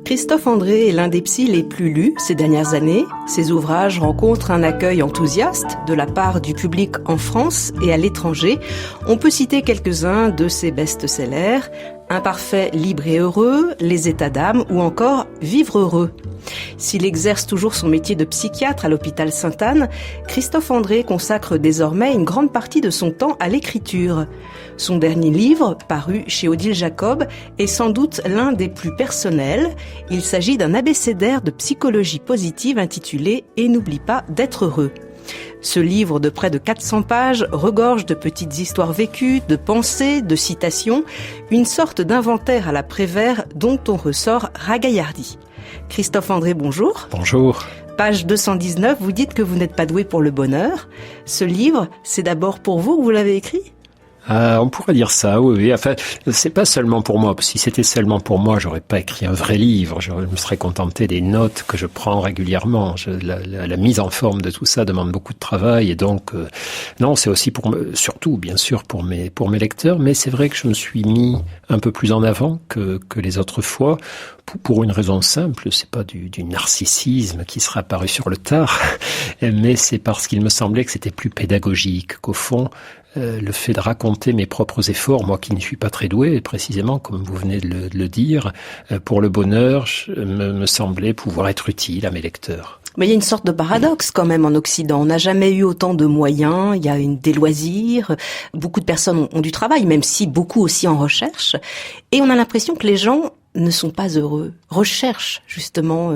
Christophe André est l'un des psys les plus lus ces dernières années. Ses ouvrages rencontrent un accueil enthousiaste de la part du public en France et à l'étranger. On peut citer quelques-uns de ses best-sellers, Imparfait, libre et heureux, Les états d'âme ou encore Vivre heureux. S'il exerce toujours son métier de psychiatre à l'hôpital Sainte-Anne, Christophe André consacre désormais une grande partie de son temps à l'écriture. Son dernier livre, paru chez Odile Jacob, est sans doute l'un des plus personnels. Il s'agit d'un abécédaire de psychologie positive intitulé « Et n'oublie pas d'être heureux ». Ce livre de près de 400 pages regorge de petites histoires vécues, de pensées, de citations, une sorte d'inventaire à la Prévert dont on ressort ragaillardi. Christophe André, bonjour. Bonjour. Page 219, vous dites que vous n'êtes pas doué pour le bonheur. Ce livre, c'est d'abord pour vous que vous l'avez écrit ? On pourrait dire ça, oui. Enfin, c'est pas seulement pour moi. Si c'était seulement pour moi, j'aurais pas écrit un vrai livre. Je me serais contenté des notes que je prends régulièrement. La mise en forme de tout ça demande beaucoup de travail, et donc non, c'est aussi surtout bien sûr pour mes lecteurs. Mais c'est vrai que je me suis mis un peu plus en avant que les autres fois. Pour une raison simple, c'est pas du narcissisme qui sera apparu sur le tard, mais c'est parce qu'il me semblait que c'était plus pédagogique, qu'au fond, le fait de raconter mes propres efforts, moi qui ne suis pas très doué, précisément, comme vous venez de le dire, pour le bonheur, me semblait pouvoir être utile à mes lecteurs. Mais il y a une sorte de paradoxe quand même en Occident. On n'a jamais eu autant de moyens, il y a des loisirs, beaucoup de personnes ont du travail, même si beaucoup aussi en recherche, et on a l'impression que les gens ne sont pas heureux, recherchent justement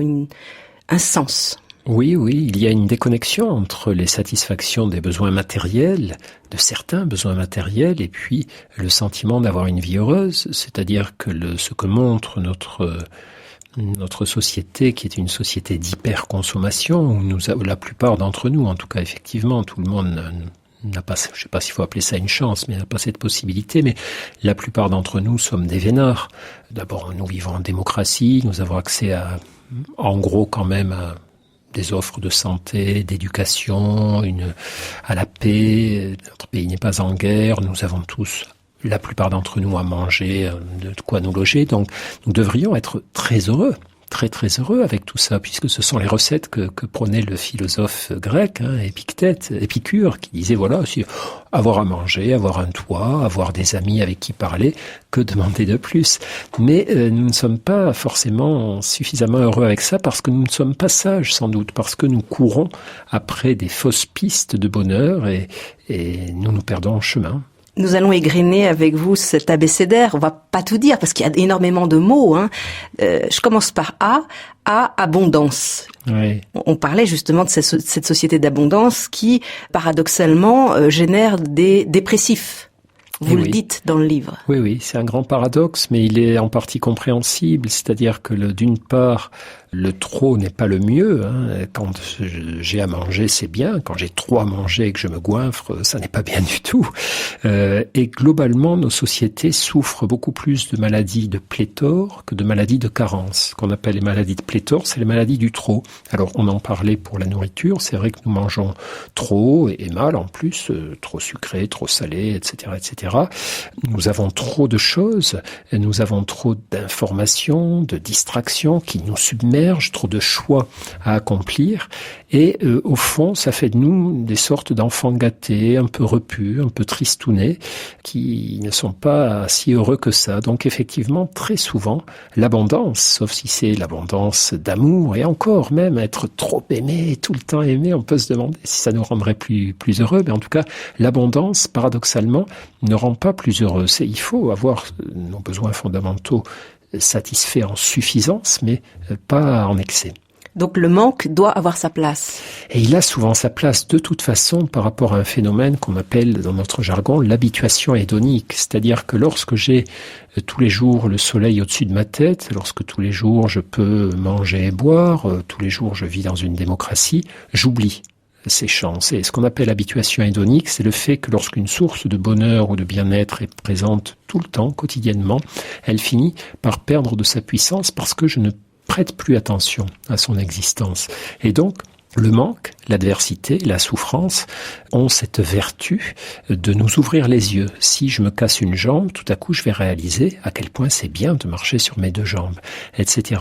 un sens. Oui, il y a une déconnexion entre les satisfactions des besoins matériels, de certains besoins matériels, et puis le sentiment d'avoir une vie heureuse. C'est-à-dire que ce que montre notre société, qui est une société d'hyperconsommation, où la plupart d'entre nous, en tout cas effectivement, tout le monde n'a pas, je sais pas s'il faut appeler ça une chance, mais n'a pas cette possibilité, mais la plupart d'entre nous sommes des vénards. D'abord, nous vivons en démocratie, nous avons accès en gros quand même, à des offres de santé, d'éducation, à la paix. Notre pays n'est pas en guerre, nous avons tous, la plupart d'entre nous, à manger, de quoi nous loger, donc nous devrions être très heureux. Très très heureux avec tout ça, puisque ce sont les recettes que prônait le philosophe grec, Épicure, qui disait voilà, avoir à manger, avoir un toit, avoir des amis avec qui parler, que demander de plus? Mais nous ne sommes pas forcément suffisamment heureux avec ça, parce que nous ne sommes pas sages sans doute, parce que nous courons après des fausses pistes de bonheur et nous perdons en chemin. Nous allons égrener avec vous cet abécédaire. On va pas tout dire parce qu'il y a énormément de mots. Je commence par A, abondance. Oui. On parlait justement de cette société d'abondance qui, paradoxalement, génère des dépressifs. Vous le dites dans le livre. Oui, c'est un grand paradoxe, mais il est en partie compréhensible. C'est-à-dire que d'une part, le trop n'est pas le mieux. Quand j'ai à manger, c'est bien. Quand j'ai trop à manger et que je me goinfre, ça n'est pas bien du tout. Et globalement, nos sociétés souffrent beaucoup plus de maladies de pléthore que de maladies de carence. Ce qu'on appelle les maladies de pléthore, c'est les maladies du trop. Alors, on en parlait pour la nourriture. C'est vrai que nous mangeons trop et mal en plus, trop sucré, trop salé, etc., etc. Nous avons trop de choses, nous avons trop d'informations, de distractions qui nous submergent, trop de choix à accomplir, et au fond, ça fait de nous des sortes d'enfants gâtés, un peu repus, un peu tristounés, qui ne sont pas si heureux que ça. Donc effectivement, très souvent, l'abondance, sauf si c'est l'abondance d'amour, et encore même être trop aimé, tout le temps aimé, on peut se demander si ça nous rendrait plus heureux, mais en tout cas, l'abondance, paradoxalement, ne rend pas plus heureux. Il faut avoir nos besoins fondamentaux satisfaits en suffisance, mais pas en excès. Donc le manque doit avoir sa place. Et il a souvent sa place de toute façon par rapport à un phénomène qu'on appelle dans notre jargon l'habituation hédonique. C'est-à-dire que lorsque j'ai tous les jours le soleil au-dessus de ma tête, lorsque tous les jours je peux manger et boire, tous les jours je vis dans une démocratie, j'oublie ces chances. Et ce qu'on appelle habituation hédonique, c'est le fait que lorsqu'une source de bonheur ou de bien-être est présente tout le temps, quotidiennement, elle finit par perdre de sa puissance parce que je ne prête plus attention à son existence. Et donc, Le manque, l'adversité, la souffrance ont cette vertu de nous ouvrir les yeux. Si je me casse une jambe, tout à coup je vais réaliser à quel point c'est bien de marcher sur mes deux jambes, etc.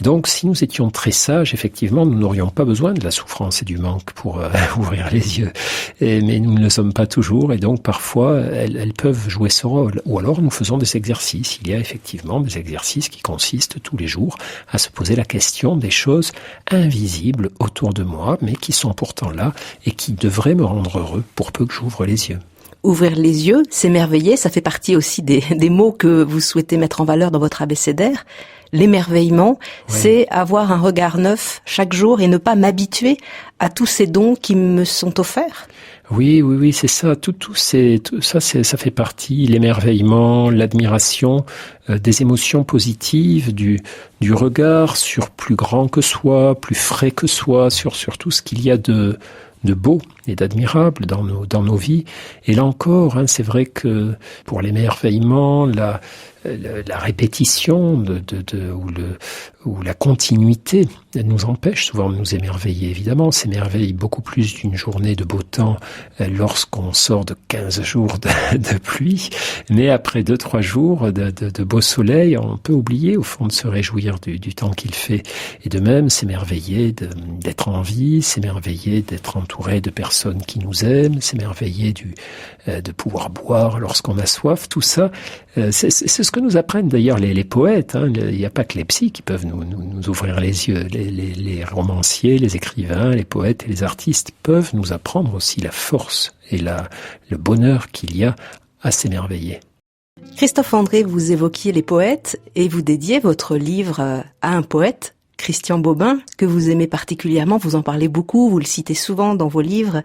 Et donc si nous étions très sages, effectivement, nous n'aurions pas besoin de la souffrance et du manque pour ouvrir les yeux. Mais nous ne le sommes pas toujours, et donc parfois elles peuvent jouer ce rôle. Ou alors nous faisons des exercices. Il y a effectivement des exercices qui consistent tous les jours à se poser la question des choses invisibles autour de moi, mais qui sont pourtant là et qui devraient me rendre heureux pour peu que j'ouvre les yeux. Ouvrir les yeux, s'émerveiller, ça fait partie aussi des mots que vous souhaitez mettre en valeur dans votre abécédaire. L'émerveillement, c'est avoir un regard neuf chaque jour et ne pas m'habituer à tous ces dons qui me sont offerts. Oui, c'est ça. Tout ça, ça fait partie. L'émerveillement, l'admiration, des émotions positives, du regard sur plus grand que soi, plus frais que soi, sur tout ce qu'il y a de beau et d'admirable dans nos vies. Et là encore, c'est vrai que pour l'émerveillement, la répétition ou la continuité nous empêche souvent de nous émerveiller. Évidemment, on s'émerveille beaucoup plus d'une journée de beau temps lorsqu'on sort de 15 jours de pluie, mais après 2-3 jours de beau soleil, on peut oublier au fond de se réjouir du temps qu'il fait. Et de même, s'émerveiller d'être en vie, s'émerveiller d'être entouré de personnes qui nous aiment, s'émerveiller de pouvoir boire lorsqu'on a soif, tout ça, c'est ce que nous apprennent d'ailleurs les poètes. Il n'y a pas que les psys qui peuvent nous ouvrir les yeux. Les romanciers, les écrivains, les poètes et les artistes peuvent nous apprendre aussi la force et le bonheur qu'il y a à s'émerveiller. Christophe André, vous évoquiez les poètes et vous dédiez votre livre à un poète, Christian Bobin, que vous aimez particulièrement, vous en parlez beaucoup, vous le citez souvent dans vos livres.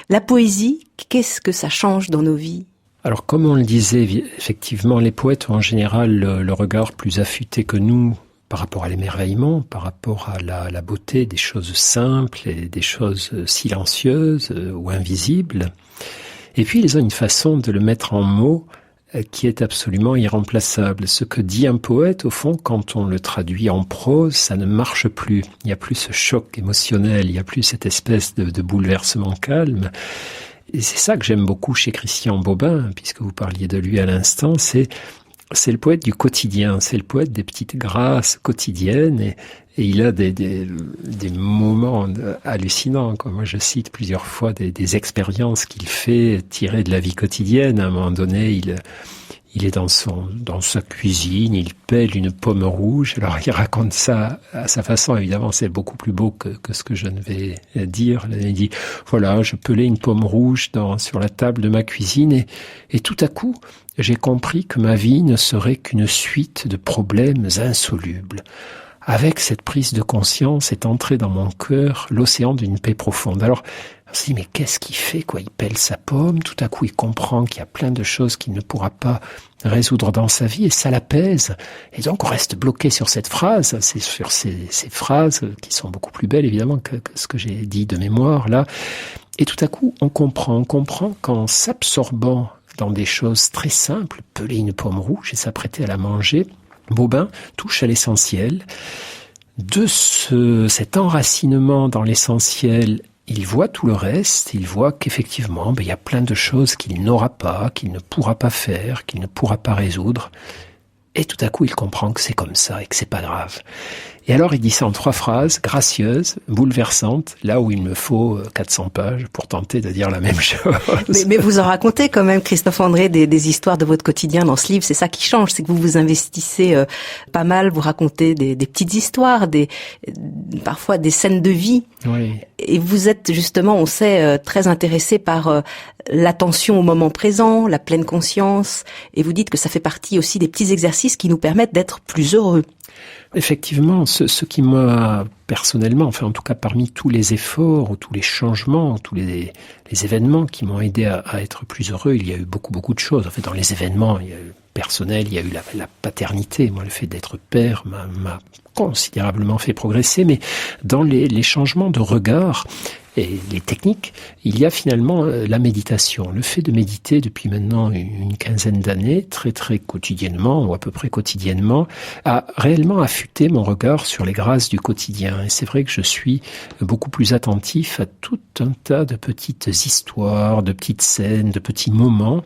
La poésie, qu'est-ce que ça change dans nos vies ? Alors, comme on le disait, effectivement, les poètes ont en général le regard plus affûté que nous par rapport à l'émerveillement, par rapport à la beauté des choses simples et des choses silencieuses ou invisibles. Et puis, ils ont une façon de le mettre en mots qui est absolument irremplaçable. Ce que dit un poète, au fond, quand on le traduit en prose, ça ne marche plus. Il n'y a plus ce choc émotionnel, il n'y a plus cette espèce de bouleversement calme. Et c'est ça que j'aime beaucoup chez Christian Bobin, puisque vous parliez de lui à l'instant, c'est le poète du quotidien, c'est le poète des petites grâces quotidiennes, et il a des moments hallucinants, quoi. Moi, je cite plusieurs fois des expériences qu'il fait tirées de la vie quotidienne. À un moment donné, il est dans sa cuisine, il pèle une pomme rouge. Alors, il raconte ça à sa façon. Évidemment, c'est beaucoup plus beau que ce que je ne vais dire. Il dit, voilà, je pelais une pomme rouge sur la table de ma cuisine et tout à coup, j'ai compris que ma vie ne serait qu'une suite de problèmes insolubles. Avec cette prise de conscience est entré dans mon cœur l'océan d'une paix profonde. Alors, on se dit, mais qu'est-ce qu'il fait, quoi? Il pèle sa pomme, tout à coup il comprend qu'il y a plein de choses qu'il ne pourra pas résoudre dans sa vie, et ça l'apaise. Et donc on reste bloqué sur cette phrase, c'est sur ces phrases qui sont beaucoup plus belles évidemment que ce que j'ai dit de mémoire là. Et tout à coup on comprend qu'en s'absorbant dans des choses très simples, peler une pomme rouge et s'apprêter à la manger, Bobin touche à l'essentiel. De cet enracinement dans l'essentiel, il voit tout le reste, il voit qu'effectivement, il y a plein de choses qu'il n'aura pas, qu'il ne pourra pas faire, qu'il ne pourra pas résoudre. Et tout à coup, il comprend que c'est comme ça et que c'est pas grave. Et alors, il dit ça en 3 phrases, gracieuses, bouleversantes, là où il me faut 400 pages pour tenter de dire la même chose. Mais vous en racontez quand même, Christophe André, des histoires de votre quotidien dans ce livre. C'est ça qui change, c'est que vous vous investissez pas mal, vous racontez des petites histoires, parfois des scènes de vie. Oui. Et vous êtes justement, on sait, très intéressé par l'attention au moment présent, la pleine conscience. Et vous dites que ça fait partie aussi des petits exercices qui nous permettent d'être plus heureux. Effectivement, ce qui m'a personnellement, enfin en tout cas parmi tous les efforts, ou tous les changements, tous les événements qui m'ont aidé à être plus heureux, il y a eu beaucoup de choses. En fait, dans les événements personnels, il y a eu la paternité. Moi, le fait d'être père m'a considérablement fait progresser, mais dans les changements de regard, et les techniques, il y a finalement la méditation. Le fait de méditer depuis maintenant une quinzaine d'années, très très quotidiennement, ou à peu près quotidiennement, a réellement affûté mon regard sur les grâces du quotidien. Et c'est vrai que je suis beaucoup plus attentif à tout un tas de petites histoires, de petites scènes, de petits moments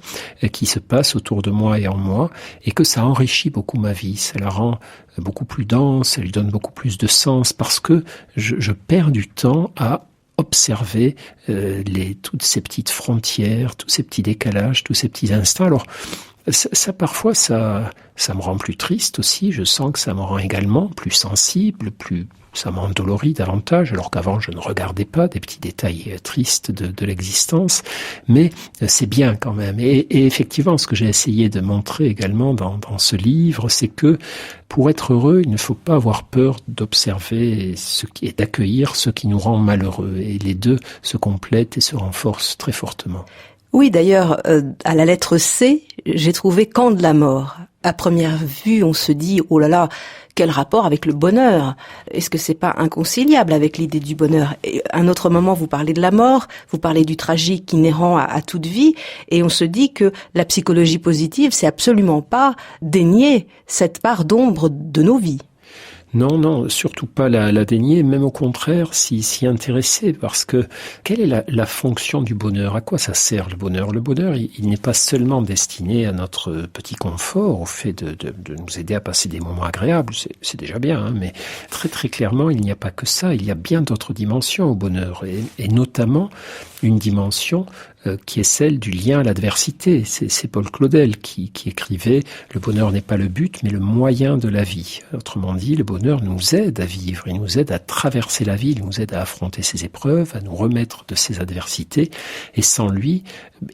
qui se passent autour de moi et en moi, et que ça enrichit beaucoup ma vie. Ça la rend beaucoup plus dense, ça lui donne beaucoup plus de sens, parce que je perds du temps à observer toutes ces petites frontières, tous ces petits décalages, tous ces petits instants. Alors, ça parfois, ça me rend plus triste aussi. Je sens que ça me rend également plus sensible, ça m'endolorit davantage, alors qu'avant je ne regardais pas des petits détails tristes de l'existence, mais c'est bien quand même. Et effectivement, ce que j'ai essayé de montrer également dans ce livre, c'est que pour être heureux, il ne faut pas avoir peur d'observer et d'accueillir ce qui nous rend malheureux. Et les deux se complètent et se renforcent très fortement. Oui, d'ailleurs, à la lettre C, j'ai trouvé Camp de la mort. À première vue, on se dit, oh là là, quel rapport avec le bonheur? Est-ce que c'est pas inconciliable avec l'idée du bonheur? Et à un autre moment, vous parlez de la mort, vous parlez du tragique inhérent à toute vie, et on se dit que la psychologie positive, c'est absolument pas dénier cette part d'ombre de nos vies. Non, surtout pas la dénier, même au contraire, s'y intéresser, parce que quelle est la fonction du bonheur? À quoi ça sert le bonheur? Le bonheur, il n'est pas seulement destiné à notre petit confort, au fait de nous aider à passer des moments agréables, c'est déjà bien, hein, mais très très clairement, il n'y a pas que ça, il y a bien d'autres dimensions au bonheur, et notamment une dimension qui est celle du lien à l'adversité. C'est Paul Claudel qui écrivait « Le bonheur n'est pas le but, mais le moyen de la vie ». Autrement dit, le bonheur nous aide à vivre, il nous aide à traverser la vie, il nous aide à affronter ses épreuves, à nous remettre de ses adversités. Et sans lui,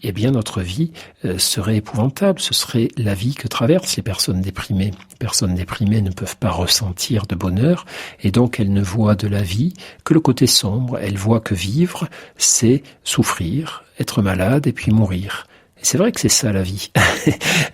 eh bien notre vie serait épouvantable. Ce serait la vie que traversent les personnes déprimées. Les personnes déprimées ne peuvent pas ressentir de bonheur, et donc elles ne voient de la vie que le côté sombre. Elles voient que vivre, c'est souffrir, être malade et puis mourir. Et c'est vrai que c'est ça la vie,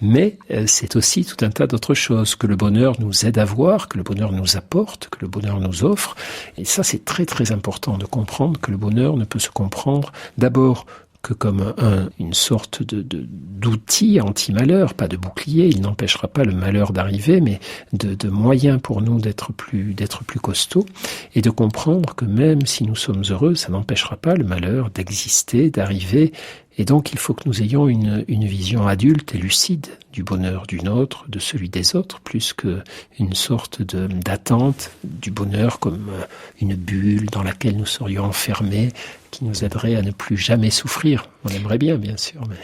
mais c'est aussi tout un tas d'autres choses que le bonheur nous aide à voir, que le bonheur nous apporte, que le bonheur nous offre. Et ça, c'est très très important de comprendre que le bonheur ne peut se comprendre d'abord que comme une sorte d'outil anti-malheur, pas de bouclier. Il n'empêchera pas le malheur d'arriver, mais de moyen pour nous d'être plus costaud, et de comprendre que même si nous sommes heureux, ça n'empêchera pas le malheur d'exister, d'arriver. Et donc il faut que nous ayons une vision adulte et lucide du bonheur du nôtre, de celui des autres, plus qu'une sorte d'attente du bonheur comme une bulle dans laquelle nous serions enfermés, qui nous aiderait à ne plus jamais souffrir. On aimerait bien sûr. Mais...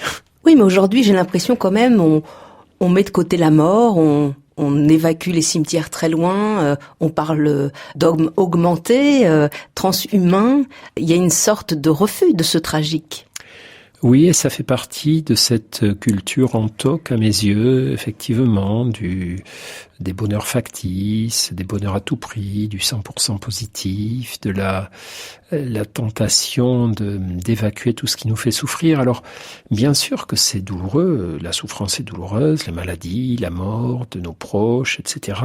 Oui, mais aujourd'hui, j'ai l'impression quand même, on met de côté la mort, on évacue les cimetières très loin, on parle d'hommes augmentés, transhumains. Il y a une sorte de refus de ce tragique. Oui, et ça fait partie de cette culture en toc, à mes yeux, effectivement, des bonheurs factices, des bonheurs à tout prix, du 100% positif, de la tentation d'évacuer tout ce qui nous fait souffrir. Alors, bien sûr que c'est douloureux, la souffrance est douloureuse, la maladie, la mort de nos proches, etc.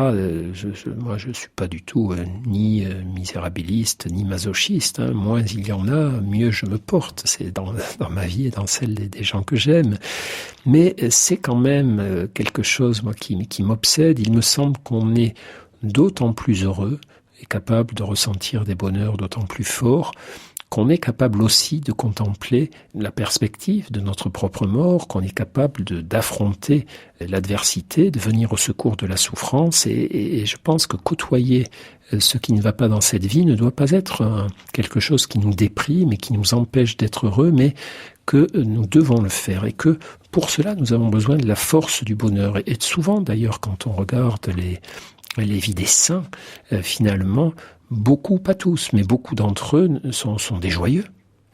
Moi, je suis pas du tout ni misérabiliste, ni masochiste, hein. Moins il y en a, mieux je me porte. C'est dans ma vie et dans celle des gens que j'aime. Mais c'est quand même quelque chose, moi, qui m'obsède. Il me semble qu'on est d'autant plus heureux et capable de ressentir des bonheurs d'autant plus forts qu'on est capable aussi de contempler la perspective de notre propre mort, qu'on est capable d'affronter l'adversité, de venir au secours de la souffrance. Et je pense que côtoyer ce qui ne va pas dans cette vie ne doit pas être quelque chose qui nous déprime et qui nous empêche d'être heureux, mais que nous devons le faire, et que pour cela nous avons besoin de la force du bonheur. Et souvent d'ailleurs, quand on regarde les vies des saints, finalement, beaucoup, pas tous, mais beaucoup d'entre eux sont des joyeux.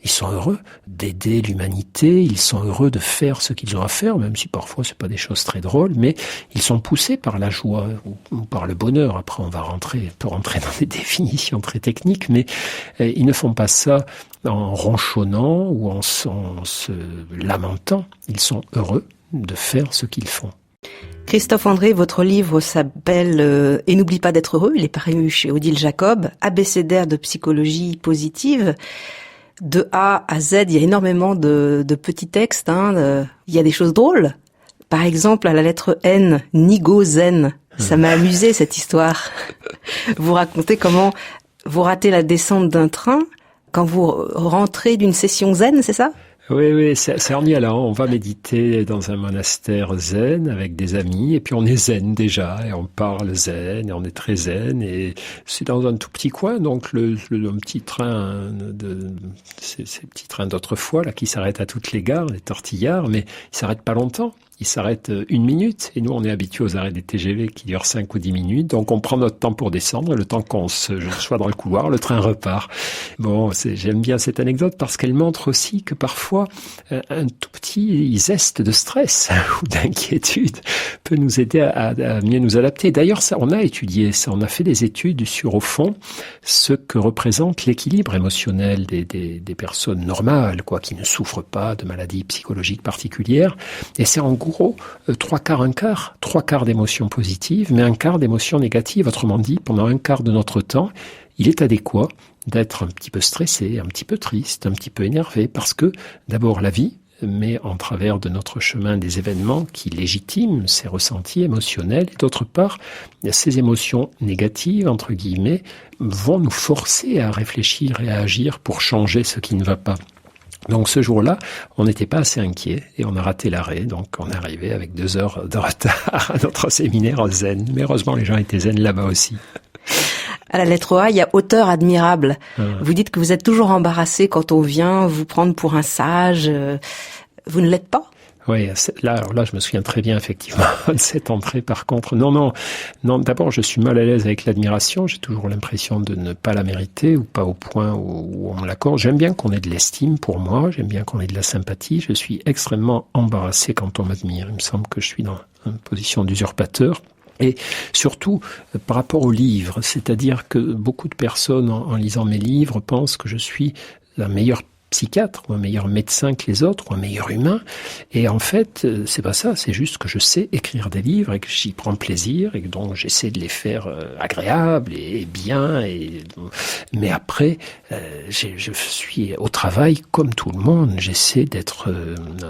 Ils sont heureux d'aider l'humanité, ils sont heureux de faire ce qu'ils ont à faire, même si parfois c'est pas des choses très drôles, mais ils sont poussés par la joie ou par le bonheur. Après, on peut rentrer dans des définitions très techniques, mais ils ne font pas ça en ronchonnant ou en se lamentant. Ils sont heureux de faire ce qu'ils font. Christophe André, votre livre s'appelle « Et n'oublie pas d'être heureux ». Il est paru chez Odile Jacob, abécédaire de psychologie positive. De A à Z, il y a énormément de petits textes. Il y a des choses drôles. Par exemple, à la lettre N, Nigo Zen. Ça m'a amusé, cette histoire. Vous racontez comment vous ratez la descente d'un train quand vous rentrez d'une session zen, c'est ça ? Oui, c'est en y allant. On va méditer dans un monastère zen avec des amis, et puis on est zen déjà, et on parle zen, et on est très zen, et c'est dans un tout petit coin, donc un petit train ces petits trains d'autrefois là qui s'arrêtent à toutes les gares, les tortillards, mais ils s'arrêtent pas longtemps. Il s'arrête 1 minute, et nous on est habitués aux arrêts des TGV qui durent 5 ou 10 minutes, donc on prend notre temps pour descendre, et le temps qu'on soit dans le couloir, le train repart. Bon, j'aime bien cette anecdote parce qu'elle montre aussi que parfois un tout petit zeste de stress ou d'inquiétude peut nous aider à mieux nous adapter. D'ailleurs, ça, on a étudié ça, on a fait des études sur, au fond, ce que représente l'équilibre émotionnel des personnes normales, qui ne souffrent pas de maladies psychologiques particulières, et c'est en gros 3 quarts d'émotions positives, mais 1/4 d'émotions négatives. Autrement dit, pendant 1/4 de notre temps, il est adéquat d'être un petit peu stressé, un petit peu triste, un petit peu énervé, parce que d'abord la vie met en travers de notre chemin des événements qui légitiment ces ressentis émotionnels, et d'autre part, ces émotions négatives, entre guillemets, vont nous forcer à réfléchir et à agir pour changer ce qui ne va pas. Donc ce jour-là, on n'était pas assez inquiet et on a raté l'arrêt, donc on est arrivé avec 2 heures de retard à notre séminaire zen. Mais heureusement, les gens étaient zen là-bas aussi. À la lettre A, il y a auteur admirable. Vous dites que vous êtes toujours embarrassé quand on vient vous prendre pour un sage. Vous ne l'êtes pas ? Oui, là, je me souviens très bien, effectivement, de cette entrée. Par contre, non, d'abord, je suis mal à l'aise avec l'admiration. J'ai toujours l'impression de ne pas la mériter, ou pas au point où on me l'accorde. J'aime bien qu'on ait de l'estime pour moi. J'aime bien qu'on ait de la sympathie. Je suis extrêmement embarrassé quand on m'admire. Il me semble que je suis dans une position d'usurpateur. Et surtout, par rapport aux livres, c'est-à-dire que beaucoup de personnes, en lisant mes livres, pensent que je suis la meilleure psychiatre ou un meilleur médecin que les autres ou un meilleur humain, et en fait c'est pas ça, c'est juste que je sais écrire des livres et que j'y prends plaisir et que donc j'essaie de les faire agréables et bien, mais après je suis au travail comme tout le monde, j'essaie d'être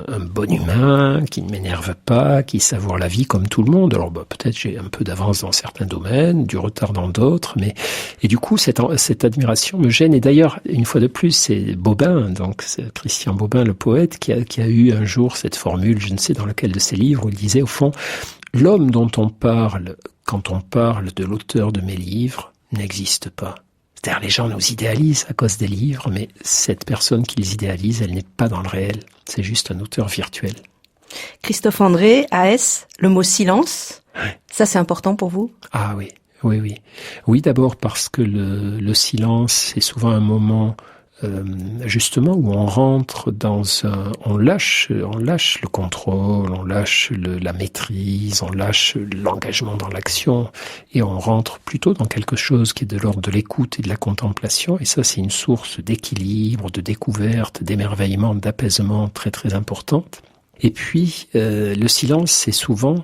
un bon humain qui ne m'énerve pas, qui savoure la vie comme tout le monde. Alors peut-être j'ai un peu d'avance dans certains domaines, du retard dans d'autres, mais et du coup cette admiration me gêne. Et d'ailleurs, une fois de plus, c'est Bobin, donc c'est Christian Bobin, le poète, qui a eu un jour cette formule, je ne sais dans lequel de ses livres, où il disait au fond, l'homme dont on parle quand on parle de l'auteur de mes livres n'existe pas. C'est-à-dire les gens nous idéalisent à cause des livres, mais cette personne qui les idéalise, elle n'est pas dans le réel, c'est juste un auteur virtuel. Christophe André, AS, le mot silence, ça c'est important pour vous ? Ah oui. Oui, d'abord parce que le silence, c'est souvent un moment justement où on rentre on lâche le contrôle, on lâche la maîtrise, on lâche l'engagement dans l'action, et on rentre plutôt dans quelque chose qui est de l'ordre de l'écoute et de la contemplation, et ça c'est une source d'équilibre, de découverte, d'émerveillement, d'apaisement très très importante. Et puis le silence, c'est souvent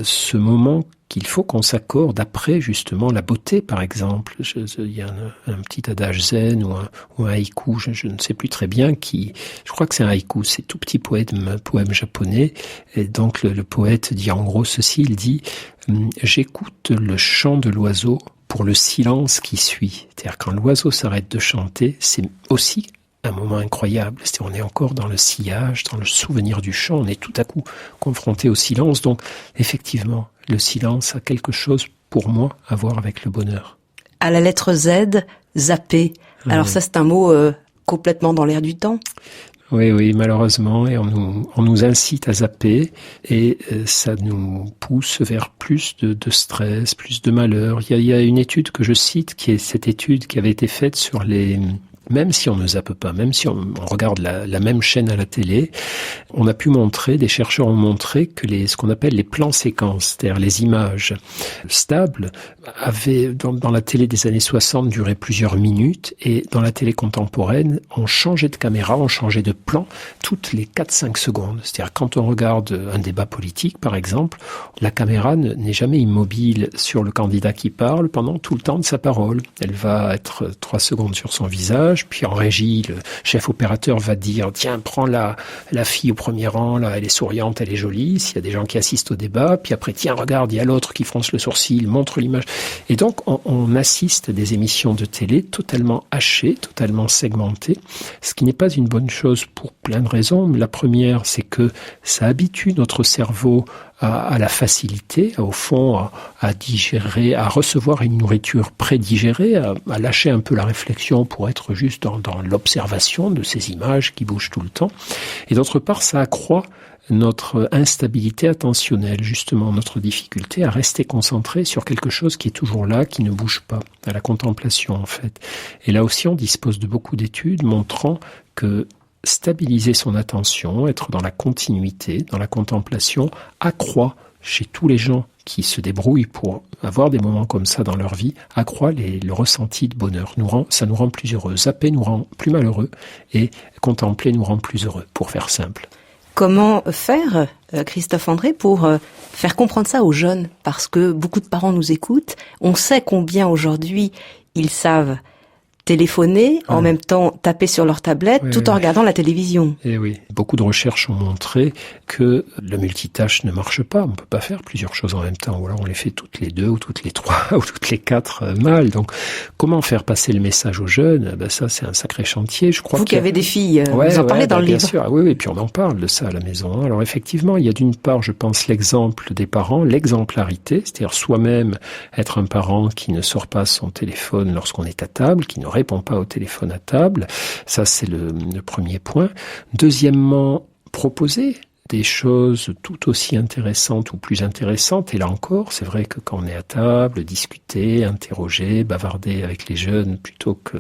ce moment qu'il faut qu'on s'accorde après justement la beauté, par exemple. Il y a un petit adage zen ou un haïku, je ne sais plus très bien, je crois que c'est un haïku, c'est tout petit poème japonais, et donc le poète dit en gros ceci, il dit « J'écoute le chant de l'oiseau pour le silence qui suit ». C'est-à-dire quand l'oiseau s'arrête de chanter, c'est aussi un moment incroyable. On est encore dans le sillage, dans le souvenir du chant, on est tout à coup confronté au silence. Donc effectivement, le silence a quelque chose pour moi à voir avec le bonheur. À la lettre Z, zapper. Alors ça c'est un mot complètement dans l'air du temps. Oui, malheureusement, et on nous incite à zapper, et ça nous pousse vers plus de stress, plus de malheur. Il y a une étude que je cite, qui est cette étude qui avait été faite sur même si on ne zappe pas, même si on regarde la même chaîne à la télé, On a pu montrer, des chercheurs ont montré que ce qu'on appelle les plans séquences, c'est-à-dire les images stables, avaient, dans la télé des années 60, duré plusieurs minutes, et dans la télé contemporaine, on changeait de caméra, on changeait de plan toutes les 4-5 secondes. C'est-à-dire quand on regarde un débat politique, par exemple, la caméra n'est jamais immobile sur le candidat qui parle pendant tout le temps de sa parole. Elle va être 3 secondes sur son visage, puis en régie, le chef opérateur va dire « Tiens, prends la fille au premier rang, là, elle est souriante, elle est jolie », s'il y a des gens qui assistent au débat, puis après « Tiens, regarde, il y a l'autre qui fronce le sourcil, montre l'image ». Et donc, on assiste à des émissions de télé totalement hachées, totalement segmentées, ce qui n'est pas une bonne chose pour plein de raisons. La première, c'est que ça habitue notre cerveau à la facilité, au fond, à digérer, à recevoir une nourriture prédigérée, à lâcher un peu la réflexion pour être juste dans l'observation de ces images qui bougent tout le temps. Et d'autre part, ça accroît notre instabilité attentionnelle, justement notre difficulté à rester concentré sur quelque chose qui est toujours là, qui ne bouge pas, à la contemplation en fait. Et là aussi, on dispose de beaucoup d'études montrant que stabiliser son attention, être dans la continuité, dans la contemplation, accroît chez tous les gens qui se débrouillent pour avoir des moments comme ça dans leur vie, accroît le ressenti de bonheur. Ça nous rend plus heureux. Zapper nous rend plus malheureux et contempler nous rend plus heureux, pour faire simple. Comment faire, Christophe André, pour faire comprendre ça aux jeunes? Parce que beaucoup de parents nous écoutent. On sait combien aujourd'hui ils savent téléphoner, en même temps taper sur leur tablette, tout en regardant la télévision. Et oui, beaucoup de recherches ont montré que le multitâche ne marche pas. On ne peut pas faire plusieurs choses en même temps, ou alors on les fait toutes les 2, ou toutes les 3, ou toutes les 4 mal. Donc, comment faire passer le message aux jeunes? Ça, c'est un sacré chantier. Je crois vous qui avez des filles, vous en parlez dans le livre. Bien sûr, oui, puis on en parle de ça à la maison. Alors effectivement, il y a d'une part, je pense, l'exemple des parents, l'exemplarité, c'est-à-dire soi-même être un parent qui ne sort pas son téléphone lorsqu'on est à table, qui ne répond pas au téléphone à table. Ça, c'est le premier point. Deuxièmement, proposer des choses tout aussi intéressantes ou plus intéressantes. Et là encore, c'est vrai que quand on est à table, discuter, interroger, bavarder avec les jeunes, plutôt que,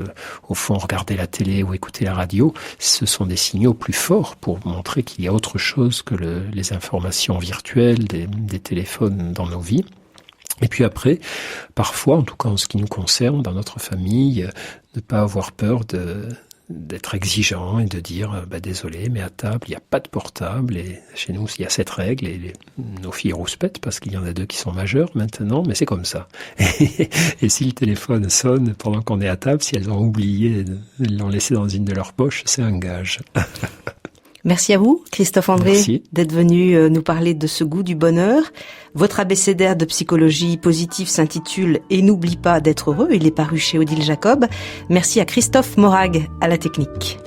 au fond, regarder la télé ou écouter la radio, ce sont des signaux plus forts pour montrer qu'il y a autre chose que les informations virtuelles des téléphones dans nos vies. Et puis après, parfois, en tout cas en ce qui nous concerne, dans notre famille, ne pas avoir peur d'être exigeant et de dire désolé, mais à table, il n'y a pas de portable, et chez nous, il y a cette règle, et nos filles rouspètent parce qu'il y en a 2 qui sont majeures maintenant, mais c'est comme ça. Et si le téléphone sonne pendant qu'on est à table, si elles ont oublié, elles l'ont laissé dans une de leurs poches, c'est un gage. Merci à vous, Christophe André, d'être venu nous parler de ce goût du bonheur. Votre abécédaire de psychologie positive s'intitule « Et n'oublie pas d'être heureux ». Il est paru chez Odile Jacob. Merci à Christophe Morag à la technique.